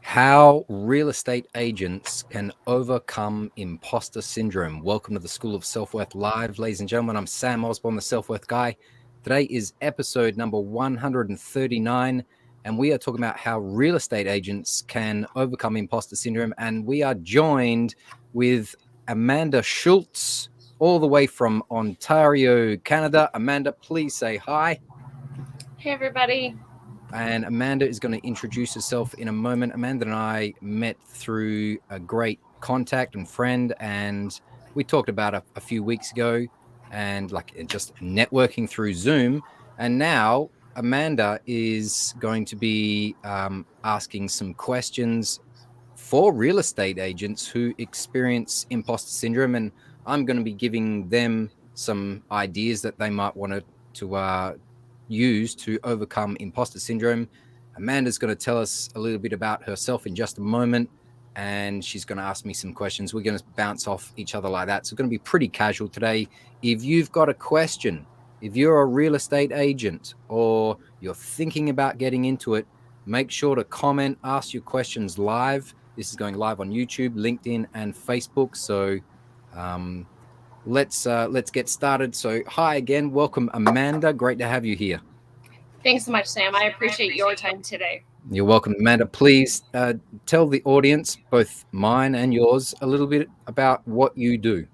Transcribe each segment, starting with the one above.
How real estate agents can overcome imposter syndrome. Welcome to the School of Self-Worth Live, ladies and gentlemen. I'm Sam Osborne, the Self-Worth Guy. Today is episode number 139, and we are talking about how real estate agents can overcome imposter syndrome. And we are joined with Amanda Schultz, all the way from Ontario, Canada. Amanda, please say hi. Hey, everybody. And Amanda is going to introduce herself in a moment. Amanda and I met through a great contact and friend, and we talked about a few weeks ago and like just networking through Zoom. And now Amanda is going to be asking some questions for real estate agents who experience imposter syndrome. And I'm going to be giving them some ideas that they might want to use to overcome imposter syndrome. Amanda's going to tell us a little bit about herself in just a moment, and she's going to ask me some questions. We're going to bounce off each other like that. So it's going to be pretty casual today. If you've got a question, if you're a real estate agent or you're thinking about getting into it, make sure to comment, ask your questions live. This is going live on YouTube, LinkedIn, and Facebook. So let's get started. So hi again, welcome Amanda. Great to have you here. Thanks so much, Sam. I appreciate your time today. You're welcome, Amanda. Please tell the audience, both mine and yours, a little bit about what you do.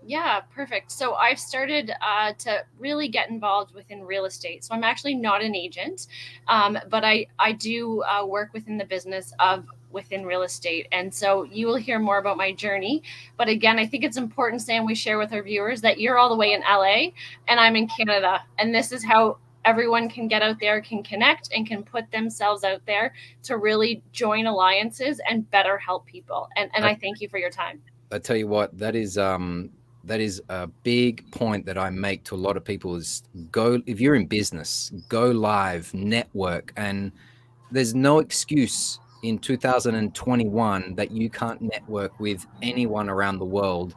Yeah, perfect. So I've started to really get involved within real estate. So I'm actually not an agent, but I do work within the business of within real estate. And so you will hear more about my journey. But again, I think it's important, Sam, we share with our viewers that you're all the way in LA and I'm in Canada. And this is how everyone can get out there, can connect, and can put themselves out there to really join alliances and better help people. And I thank you for your time. I tell you what, that is a big point that I make to a lot of people is go, if you're in business, go live, network. And there's no excuse in 2021 that you can't network with anyone around the world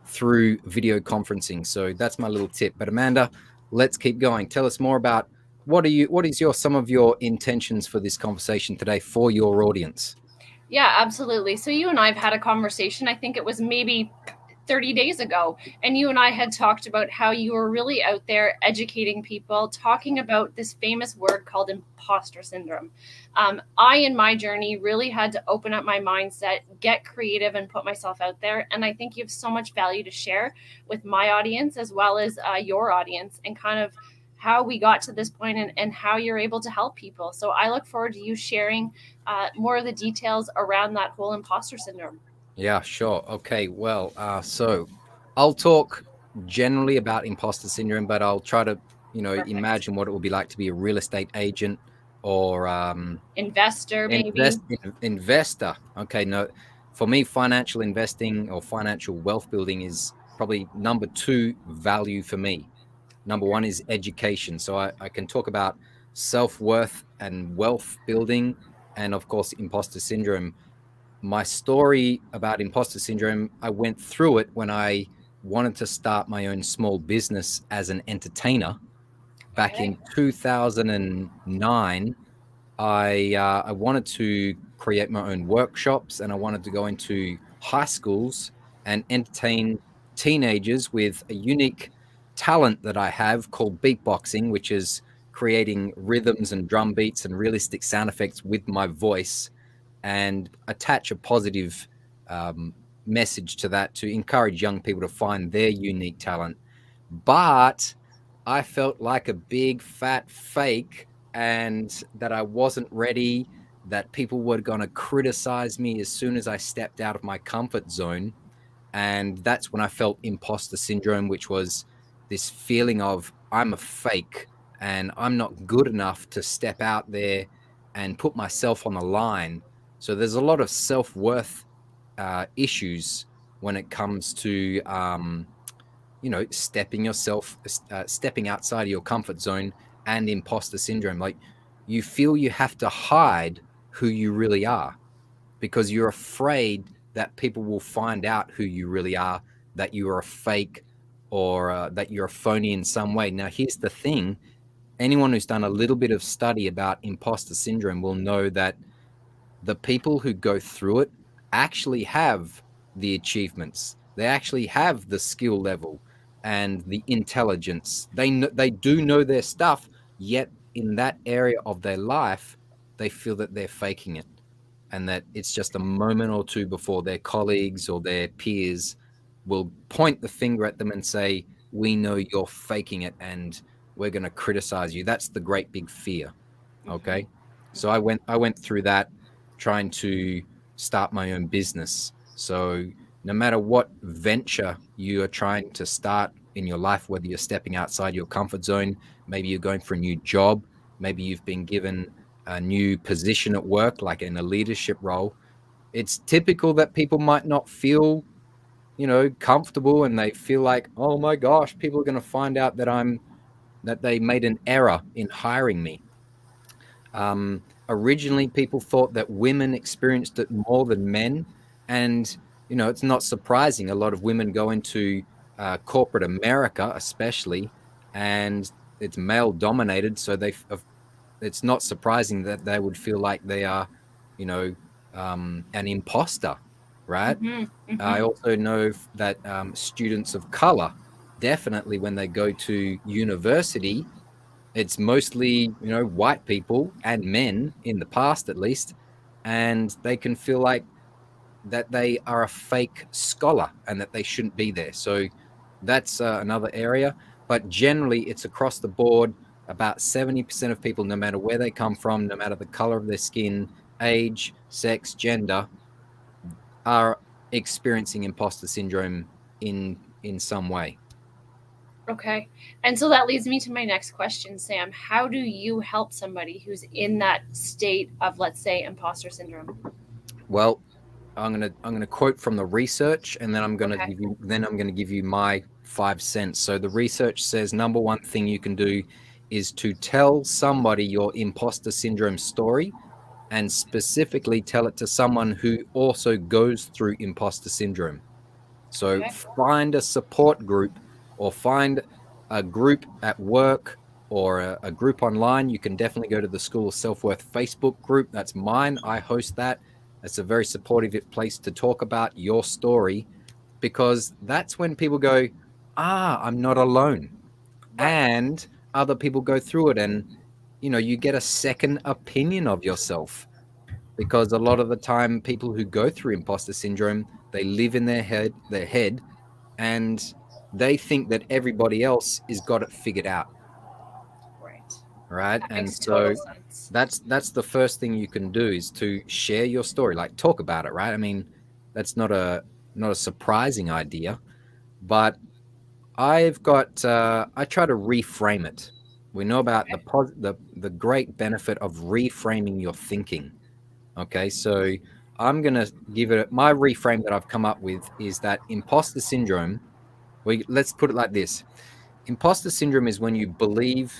through video conferencing. So that's my little tip. But Amanda, let's keep going. Tell us more about what is some of your intentions for this conversation today for your audience? Yeah, absolutely. So you and I have had a conversation. I think it was maybe 30 days ago. And you and I had talked about how you were really out there educating people, talking about this famous word called imposter syndrome. I, in my journey, really had to open up my mindset, get creative, and put myself out there. And I think you have so much value to share with my audience as well as your audience, and kind of how we got to this point, and how you're able to help people. So I look forward to you sharing more of the details around that whole imposter syndrome. Yeah, sure. Okay, well, so I'll talk generally about imposter syndrome, but I'll try to, Perfect. imagine what it would be like to be a real estate agent or Investor, maybe. investor. Okay, no, for me, financial investing or financial wealth building is probably number two value for me. Number one is education. So I can talk about self-worth and wealth building, and of course, imposter syndrome. My story about imposter syndrome, I went through it when I wanted to start my own small business as an entertainer back in 2009. I wanted to create my own workshops, and I wanted to go into high schools and entertain teenagers with a unique talent that I have called beatboxing, which is creating rhythms and drum beats and realistic sound effects with my voice, and attach a positive message to that to encourage young people to find their unique talent. But I felt like a big fat fake, and that I wasn't ready, that people were going to criticize me as soon as I stepped out of my comfort zone. And that's when I felt imposter syndrome, which was this feeling of I'm a fake and I'm not good enough to step out there and put myself on the line. So there's a lot of self-worth issues when it comes to stepping outside of your comfort zone, and imposter syndrome. Like, you feel you have to hide who you really are because you're afraid that people will find out who you really are, that you're a fake, or that you're a phony in some way. Now, here's the thing. Anyone who's done a little bit of study about imposter syndrome will know that the people who go through it actually have the achievements. They actually have the skill level and the intelligence. They do know their stuff, yet in that area of their life, they feel that they're faking it and that it's just a moment or two before their colleagues or their peers will point the finger at them and say, "We know you're faking it and we're going to criticize you." That's the great big fear. Mm-hmm. Okay. So I went through that trying to start my own business. So no matter what venture you are trying to start in your life, whether you're stepping outside your comfort zone, maybe you're going for a new job, maybe you've been given a new position at work, like in a leadership role, it's typical that people might not feel, comfortable, and they feel like, oh my gosh, people are going to find out that they made an error in hiring me. Originally, people thought that women experienced it more than men, and it's not surprising. A lot of women go into corporate America, especially, and it's male dominated. So it's not surprising that they would feel like they are, you know, an imposter, right? Mm-hmm. I Mm-hmm. also know that students of color, definitely when they go to university, it's mostly, white people and men in the past, at least, and they can feel like that they are a fake scholar and that they shouldn't be there. So that's another area. But generally, it's across the board. About 70% of people, no matter where they come from, no matter the color of their skin, age, sex, gender, are experiencing imposter syndrome in some way. Okay. And so that leads me to my next question, Sam. How do you help somebody who's in that state of, let's say, imposter syndrome? Well, I'm gonna quote from the research, and then Okay. I'm gonna give you my 5 cents. So the research says number one thing you can do is to tell somebody your imposter syndrome story, and specifically tell it to someone who also goes through imposter syndrome. So Okay. find a support group, or find a group at work, or a group online. You can definitely go to the School of Self-Worth Facebook group. That's mine. I host that. It's a very supportive place to talk about your story, because that's when people go, I'm not alone. Right. And other people go through it, and you get a second opinion of yourself, because a lot of the time people who go through imposter syndrome, they live in their head, and they think that everybody else has got it figured out, Right. right? That And makes total so sense. that's the first thing you can do, is to share your story, like talk about it, right? I mean, that's not a surprising idea, but I try to reframe it. We know about Okay. the great benefit of reframing your thinking. Okay, so I'm gonna give it my reframe that I've come up with is that imposter syndrome. Let's put it like this: imposter syndrome is when you believe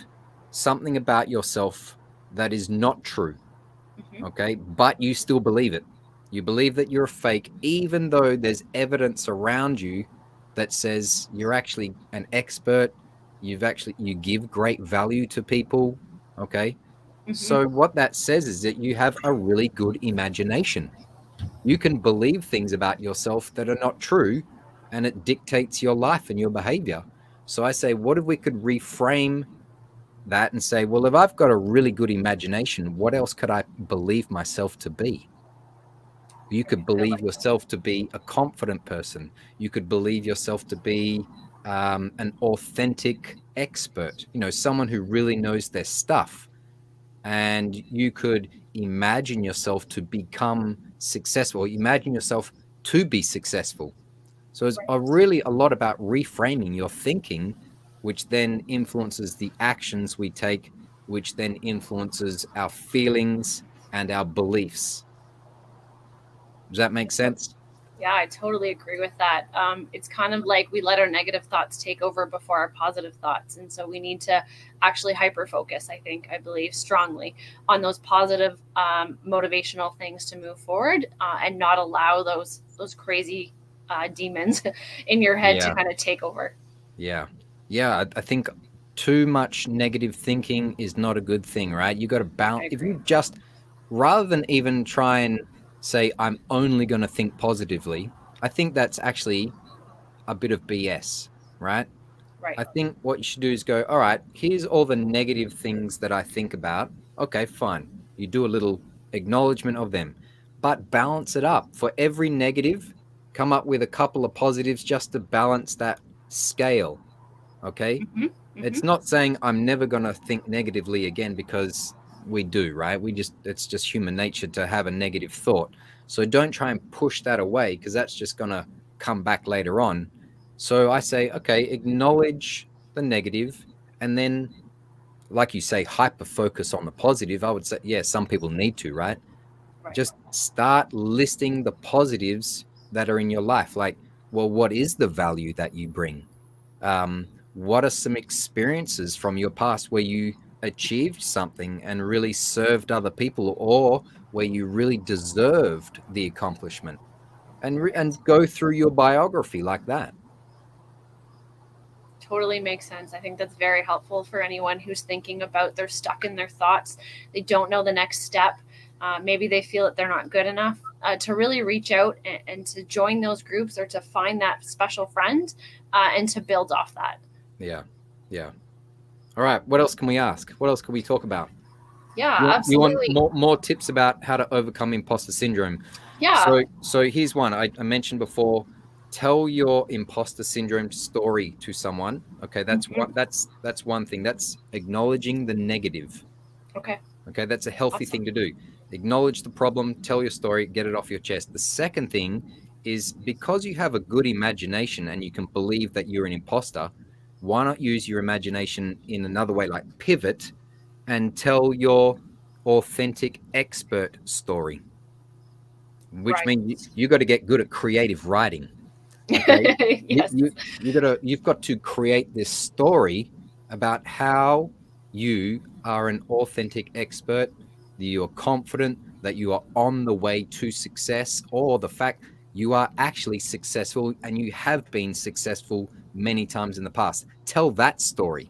something about yourself that is not true. Mm-hmm. Okay, but you still believe it. You believe that you're a fake, even though there's evidence around you that says you're actually an expert. You give great value to people. Okay, Mm-hmm. so what that says is that you have a really good imagination. You can believe things about yourself that are not true, and it dictates your life and your behavior. So I say, what if we could reframe that and say, well, if I've got a really good imagination, what else could I believe myself to be? You Okay. could I believe like that. yourself to be a confident person. You could believe yourself to be an authentic expert, someone who really knows their stuff. And you could imagine yourself to become successful, imagine yourself to be successful. So it's Right. really a lot about reframing your thinking, which then influences the actions we take, which then influences our feelings and our beliefs. Does that make So, sense? yeah, I totally agree with that. It's kind of like we let our negative thoughts take over before our positive thoughts. And so we need to actually hyper focus, I believe strongly on those positive, motivational things to move forward, and not allow those crazy demons in your head to Yeah. kind of take over. Yeah. Yeah. I think too much negative thinking is not a good thing, right? You got to I balance. If agree. you just rather than even try and say, I'm only going to think positively, I think that's actually a bit of BS, right? Right. I think what you should do is go, all right, here's all the negative things that I think about. Okay, fine. You do a little acknowledgement of them, but balance it up. For every negative, come up with a couple of positives just to balance that scale. Okay. Mm-hmm. Mm-hmm. It's not saying I'm never going to think negatively again, because we do, right? It's just human nature to have a negative thought. So don't try and push that away, because that's just going to come back later on. So I say, okay, acknowledge the negative, and then, like you say, hyper focus on the positive. I would say, yeah, some people need to, right? Right. Just start listing the positives that are in your life. Like, well, what is the value that you bring? What are some experiences from your past where you achieved something and really served other people, or where you really deserved the accomplishment? And Right. go through your biography like that. Totally makes sense. I think that's very helpful for anyone who's thinking about they're stuck in their thoughts. They don't know the next step. Maybe they feel that they're not good enough. To really reach out and to join those groups, or to find that special friend, and to build off that. Yeah, yeah. All right. What else can we ask? What else can we talk about? Yeah, You want absolutely. more tips about how to overcome imposter syndrome? Yeah. So here's one I mentioned before. Tell your imposter syndrome story to someone. Okay, Mm-hmm. that's one thing. That's acknowledging the negative. Okay. Okay, that's a healthy Awesome. thing to do. Acknowledge the problem, tell your story, get it off your chest. The second thing is, because you have a good imagination and you can believe that you're an imposter, why not use your imagination in another way, like pivot and tell your authentic expert story, which Right. means you got to get good at creative writing. Okay, you Yes. you you've got to create this story about how you are an authentic expert, that you're confident, that you are on the way to success, or the fact you are actually successful and you have been successful many times in the past. Tell that story.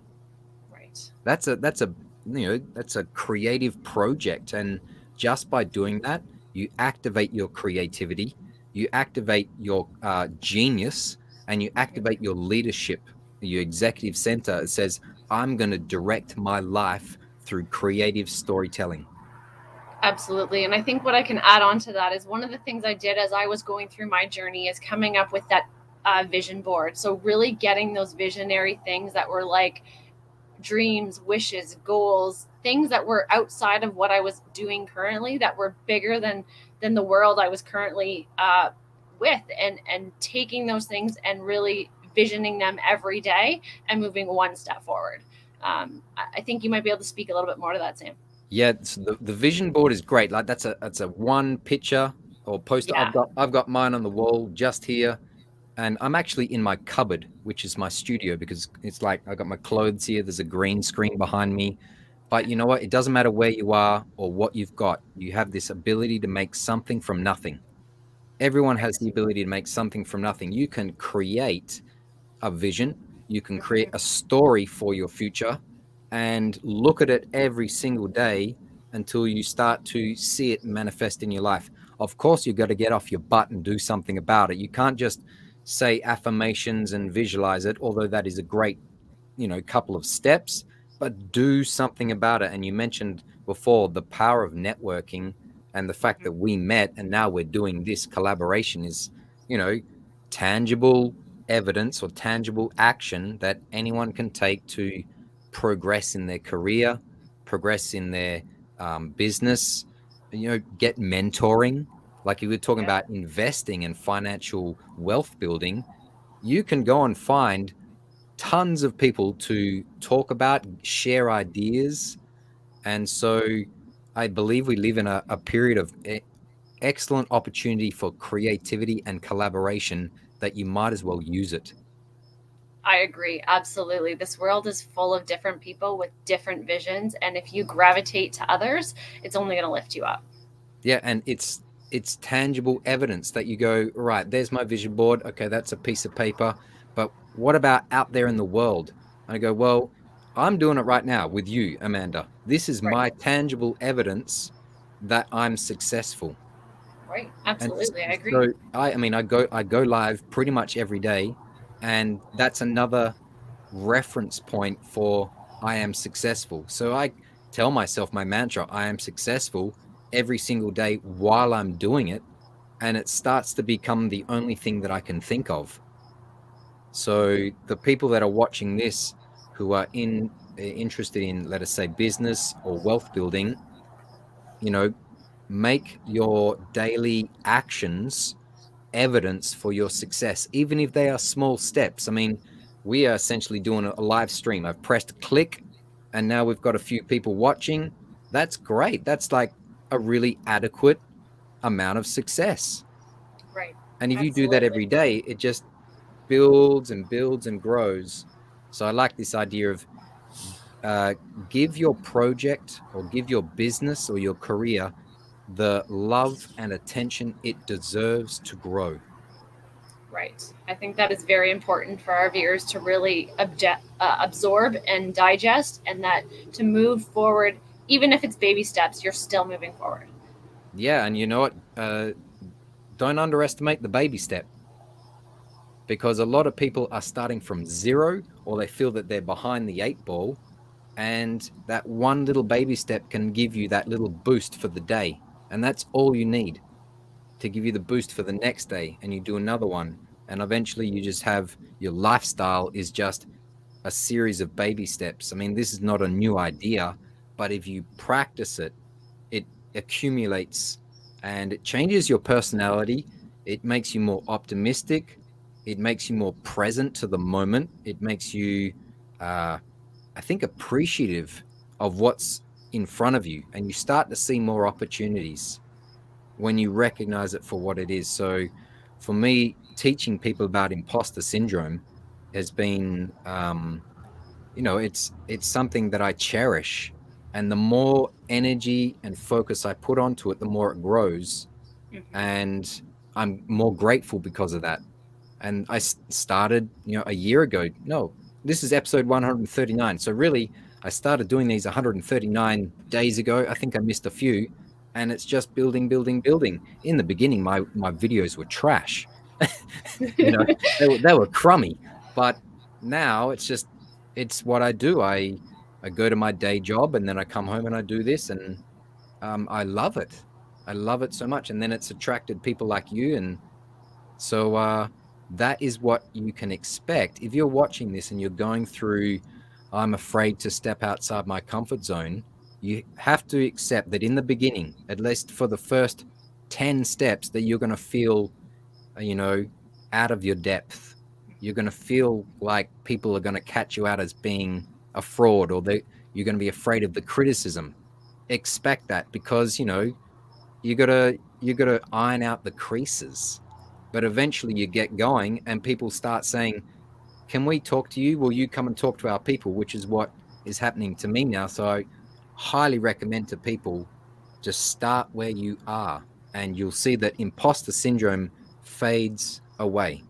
Right. That's a that's a creative project, and just by doing that, you activate your creativity, you activate your genius, and you activate your leadership, your executive center. It says, I'm going to direct my life through creative storytelling. Absolutely. And I think what I can add on to that is one of the things I did as I was going through my journey is coming up with that vision board. So, really getting those visionary things that were like dreams, wishes, goals, things that were outside of what I was doing currently, that were bigger than the world I was currently with, and taking those things and really visioning them every day and moving one step forward. I think you might be able to speak a little bit more to that, Sam. Yeah, so the vision board is great. Like, that's a one picture or poster. Yeah. I've got mine on the wall just here, and I'm actually in my cupboard, which is my studio, because it's like I got my clothes here. There's a green screen behind me, but you know what? It doesn't matter where you are or what you've got. You have this ability to make something from nothing. Everyone has the Right. ability to make something from nothing. You can create a vision, you can create Mm-hmm. a story for your future, and look at it every single day until you start to see it manifest in your life. Of course, you've got to get off your butt and do something about it. You can't just say affirmations and visualize it, although that is a great, couple of steps, but do something about it. And you mentioned before the power of networking, and the fact Mm-hmm. that we met and now we're doing this collaboration is, you know, tangible evidence or tangible action that anyone can take to progress in their career, progress in their business, get mentoring. Like you were talking Yeah. about investing and financial wealth building, you can go and find tons of people to talk about, share ideas. And so I believe we live in a period of excellent opportunity for creativity and collaboration, that you might as well use it. I agree. Absolutely. This world is full of different people with different visions. And if you gravitate to others, it's only going to lift you up. Yeah, and it's tangible evidence that you go, right, there's my vision board. Okay, that's a piece of paper. But what about out there in the world? And I go, well, I'm doing it right now with you, Amanda. This is Right. my tangible evidence that I'm successful. Right. And Absolutely. I agree. so I go live pretty much every day, and that's another reference point for I am successful. So I tell myself my mantra, I am successful every single day while I'm doing it, and it starts to become the only thing that I can think of. So the people that are watching this who are interested in, let us say, business or wealth building, you know, make your daily actions evidence for your success, even if they are small steps. I mean, we are essentially doing a live stream. I've pressed click and now we've got a few people watching. That's great. That's like a really adequate amount of success. Right. And if you do that Absolutely. every day, it just builds and builds and grows. So I like this idea of uh, give your project or give your business or your career the love and attention it deserves to grow. Right. I think that is very important for our viewers to really absorb and digest, and that to move forward, even if it's baby steps, you're still moving forward. Yeah, and you know what? Don't underestimate the baby step, because a lot of people are starting from zero or they feel that they're behind the eight ball. And that one little baby step can give you that little boost for the day. And that's all you need to give you the boost for the next day. And you do another one. And eventually you just have your lifestyle is just a series of baby steps. I mean, this is not a new idea, but if you practice it, it accumulates and it changes your personality. It makes you more optimistic. It makes you more present to the moment. It makes you, uh, I think, appreciative of what's in front of you. And you start to see more opportunities when you recognize it for what it is. So for me, teaching people about imposter syndrome has been it's something that I cherish, and the more energy and focus I put onto it, the more it grows, Hmm. and I'm more grateful because of that. And I started a year ago. No, this is episode 139, so really I started doing these 139 days ago. I think I missed a few, and it's just building, building, building. In the beginning, my videos were trash. you know they were crummy, but now it's what I do. I go to my day job and then I come home and I do this, and I love it. I love it so much, and then it's attracted people like you. And so that is what you can expect if you're watching this and you're going through, I'm afraid to step outside my comfort zone. You have to accept that in the beginning, at least for the first 10 steps, that you're going to feel you know, out of your depth. You're going to feel like people are going to catch you out as being a fraud, or you're going to be afraid of the criticism. Expect that, because you got to iron out the creases. But eventually you get going and people start saying, "Can we talk to you? Will you come and talk to our people?" Which is what is happening to me now. So I highly recommend to people, just start where you are and you'll see that imposter syndrome fades away.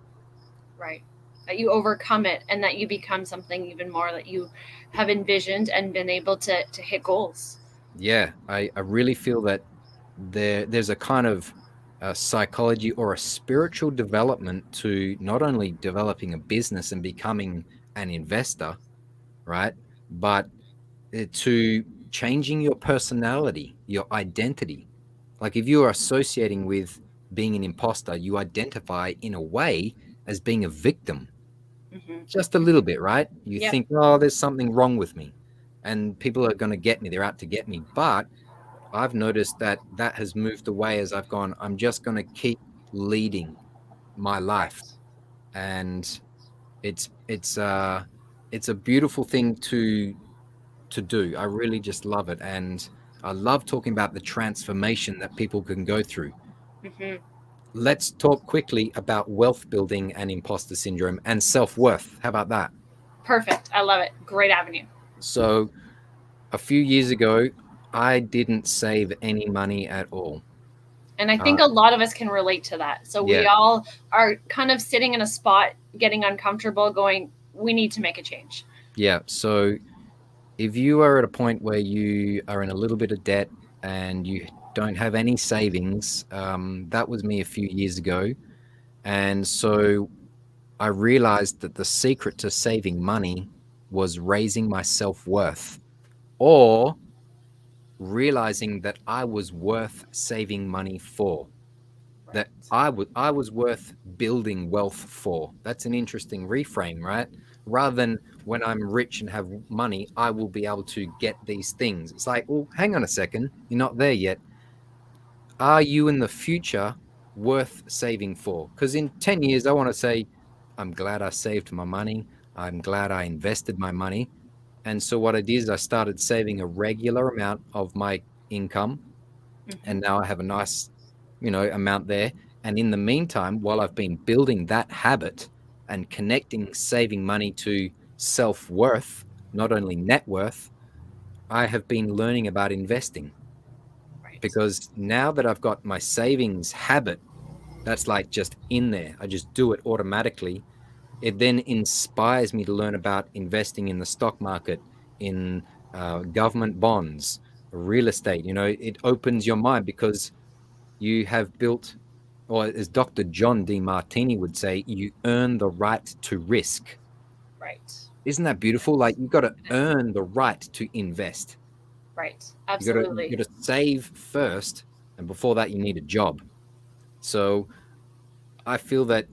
Right. That you overcome it and that you become something even more that you have envisioned and been able to hit goals. Yeah, I really feel that there's a kind of psychology or a spiritual development to not only developing a business and becoming an investor, right? But to changing your personality, your identity. Like if you are associating with being an imposter, you identify in a way as being a victim, Hmm. just a little Hmm. bit, right? You Yep. think, oh, there's something wrong with me and people are going to get me. They're out to get me. But I've noticed that that has moved away as I've gone, I'm just going to keep leading my life. Right. And it's a beautiful thing to do. I really just love it. And I love talking about the transformation that people can go through. Hmm. Let's talk quickly about wealth building and imposter syndrome and self worth. How about that? Perfect. I love it. Great avenue. So, a few years ago, I didn't save any money at all. And I Uh, think a lot of us can relate to that. So we yeah, all are kind of sitting in a spot, getting uncomfortable, going, we need to make a change. yeah. So, if you are at a point where you are in a little bit of debt and you don't have any savings. That was me a few years ago. And so I realized that the secret to saving money was raising my self-worth, or realizing that I was worth saving money for, Right. that I was worth building wealth for. That's an interesting reframe, right? Rather than when I'm rich and have money, I will be able to get these things. It's like, well, hang on a second, you're not there yet. Are you in the future worth saving for? Because in 10 years, I want to say, I'm glad I saved my money. I'm glad I invested my money. And so what I did is I started saving a regular amount of my income. And now I have a nice, amount there. And in the meantime, while I've been building that habit and connecting saving money to self-worth, not only net worth, I have been learning about investing, Right. because now that I've got my savings habit, that's like just in there. I just do it automatically. It then inspires me to learn about investing in the stock market, in government bonds, real estate. It opens your mind because you have built, or as Dr. John Demartini would say, you earn the right to risk. Right. Isn't that beautiful? Like, you've got to earn the right to invest. Right. You got to Absolutely. you got to save first, and before that, you need a job. So I feel that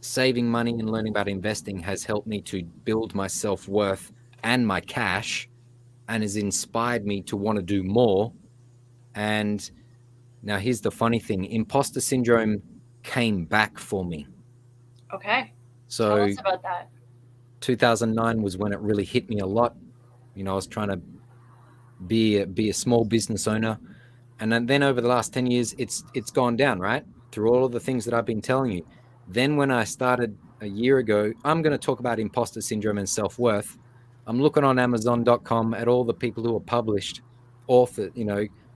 saving money and learning about investing has helped me to build my self-worth and my cash, and has inspired me to want to do more. And now here's the funny thing: imposter syndrome came back for me. Okay. Tell So us about that. 2009 was when it really hit me a lot. I was trying to be a small business owner, and then over the last 10 years, it's gone down, right? Through all of the things that I've been telling you. Then when I started a year ago, I'm going to talk about imposter syndrome and self-worth. I'm looking on Amazon.com at all the people who are published, author,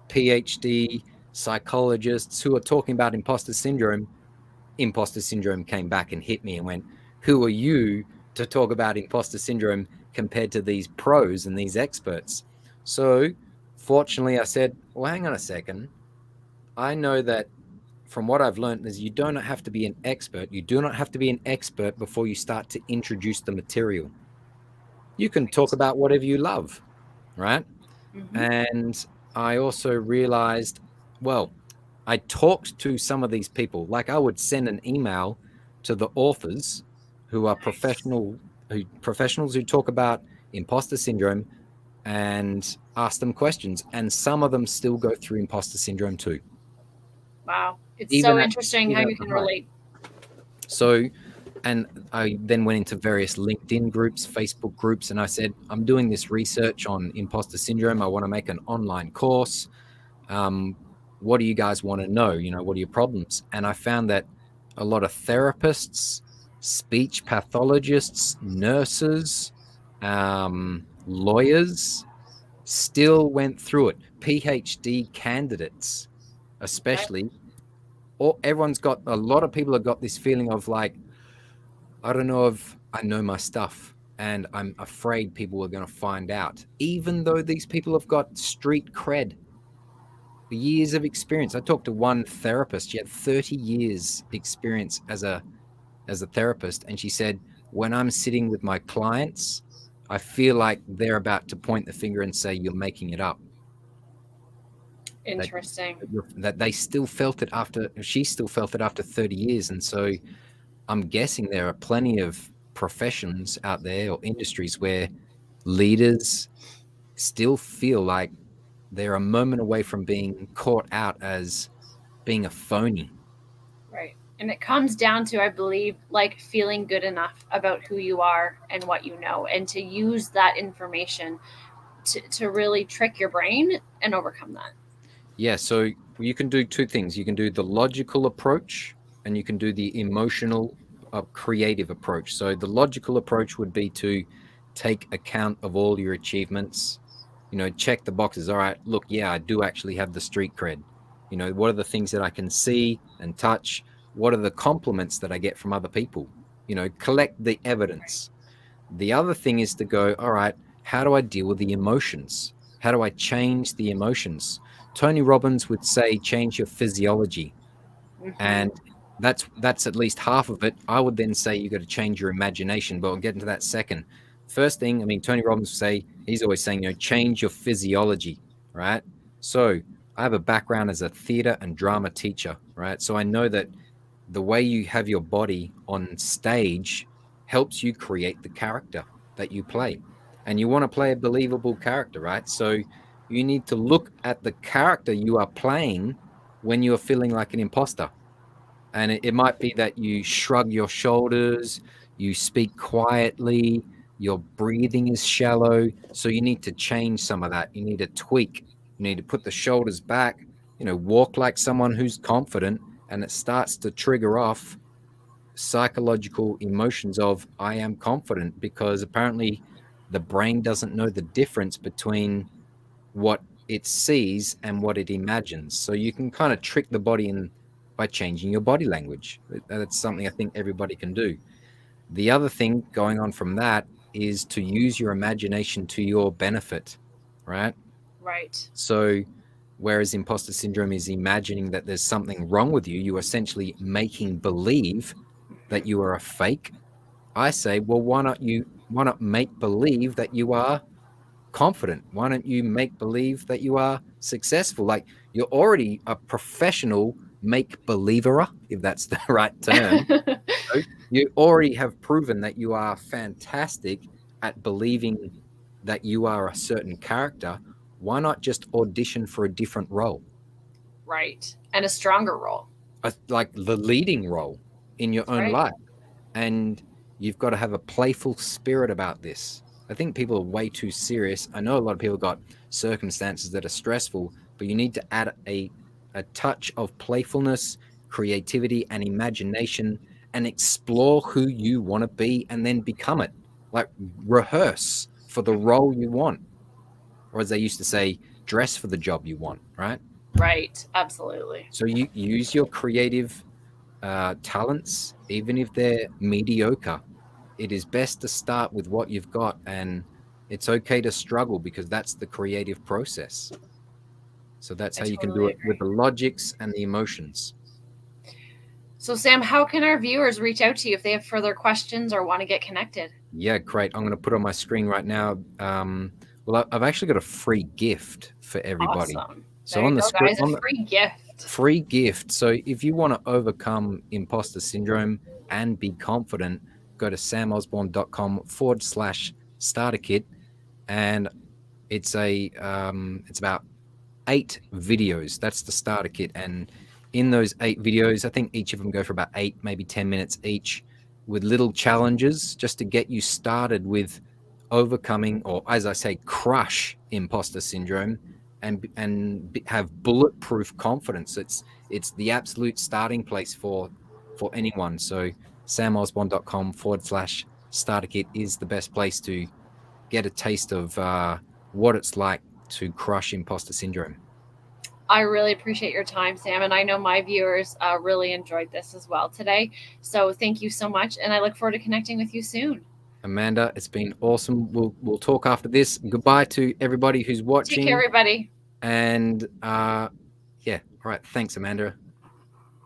PhD psychologists who are talking about imposter syndrome. Imposter syndrome came back and hit me and went, who are you to talk about imposter syndrome compared to these pros and these experts? So fortunately, I said, well, hang on a second. I know that from what I've learned is you don't have to be an expert. You do not have to be an expert before you start to introduce the material. You can talk Right. about whatever you love, right? Mm-hmm. And I also realized, well, I talked to some of these people. Like, I would send an email to the authors who are Nice. professionals who talk about imposter syndrome, and ask them questions. And some of them still go through imposter syndrome too, Wow. It's even so at interesting how even you at the can height. relate. So, and I then went into various LinkedIn groups, Facebook groups, and I said, I'm doing this research on imposter syndrome. I want to make an online course. What do you guys want to know? What are your problems? And I found that a lot of therapists, speech pathologists, nurses, lawyers still went through it. PhD candidates, Okay. especially, or a lot of people have got this feeling of like, I don't know if I know my stuff, and I'm afraid people are going to find out, even though these people have got street cred, years of experience. I talked to one therapist. She had 30 years experience as a therapist, and she said, when I'm sitting with my clients, I feel like they're about to point the finger and say, you're making it up. That Interesting. that they still felt it after, she still felt it after 30 years. And so I'm guessing there are plenty of professions out there or industries where leaders still feel like they're a moment away from being caught out as being a phony. Right. And it comes down to, I believe, like feeling good enough about who you are and what you know, and to use that information to really trick your brain and overcome that. Yeah, so you can do two things. You can do the logical approach, and you can do the emotional, creative approach. So the logical approach would be to take account of all your achievements, check the boxes. All right, look, yeah, I do actually have the street cred. What are the things that I can see and touch? What are the compliments that I get from other people? Collect the evidence. The other thing is to go, all right, how do I deal with the emotions? How do I change the emotions? Tony Robbins would say, change your physiology. And that's at least half of it. I would then say you got to change your imagination, but we'll get into that second. First thing, I mean, Tony Robbins would say, he's always saying, change your physiology, right? So I have a background as a theater and drama teacher, right? So I know that the way you have your body on stage helps you create the character that you play. And you want to play a believable character, right? So you need to look at the character you are playing when you are feeling like an imposter. And it might be that you shrug your shoulders, you speak quietly, your breathing is shallow. So you need to change some of that. You need to tweak. You need to put the shoulders back, walk like someone who's confident, and it starts to trigger off psychological emotions of I am confident, because apparently the brain doesn't know the difference between what it sees and what it imagines. So you can kind of trick the body in by changing your body language. That's something I think everybody can do. The other thing going on from that is to use your imagination to your benefit, right? Right. So whereas imposter syndrome is imagining that there's something wrong with you, you're essentially making believe that you are a fake. I say, well, why not make believe that you are confident? Why don't you make believe that you are successful? Like, you're already a professional make believer, if that's the right term. You already have proven that you are fantastic at believing that you are a certain character. Why not just audition for a different role? Right. And a stronger role. Like the leading role in your That's own right. life. And you've got to have a playful spirit about this. I think people are way too serious. I know a lot of people got circumstances that are stressful, but you need to add a touch of playfulness, creativity, and imagination, and explore who you want to be and then become it. Like, rehearse for the role you want. Or as they used to say, dress for the job you want, right? Right. Absolutely. So you use your creative talents, even if they're mediocre. It is best to start with what you've got, and it's okay to struggle, because that's the creative process. So that's I how you can do totally it with agree. the logics and the emotions. So, Sam, how can our viewers reach out to you if they have further questions or want to get connected? Yeah, great. I'm going to put on my screen right now. Well, I've actually got a free gift for everybody. Awesome. So There you on the go, screen, guys. A free gift. free gift. So if you want to overcome imposter syndrome and be confident, go to samosborne.com/starter kit, and it's about 8 videos. That's the starter kit. And in those 8 videos, I think each of them go for about 8, maybe 10 minutes each, with little challenges just to get you started with overcoming, or as I say, crush imposter syndrome, and have bulletproof confidence. It's the absolute starting place for anyone. So samosborne.com/starter kit is the best place to get a taste of what it's like to crush imposter syndrome. I really appreciate your time, Sam, and I know my viewers really enjoyed this as well today. So thank you so much, and I look forward to connecting with you soon. Amanda, it's been awesome. We'll talk after this. Goodbye to everybody who's Take care, watching. everybody. And yeah, all right. Thanks, Amanda.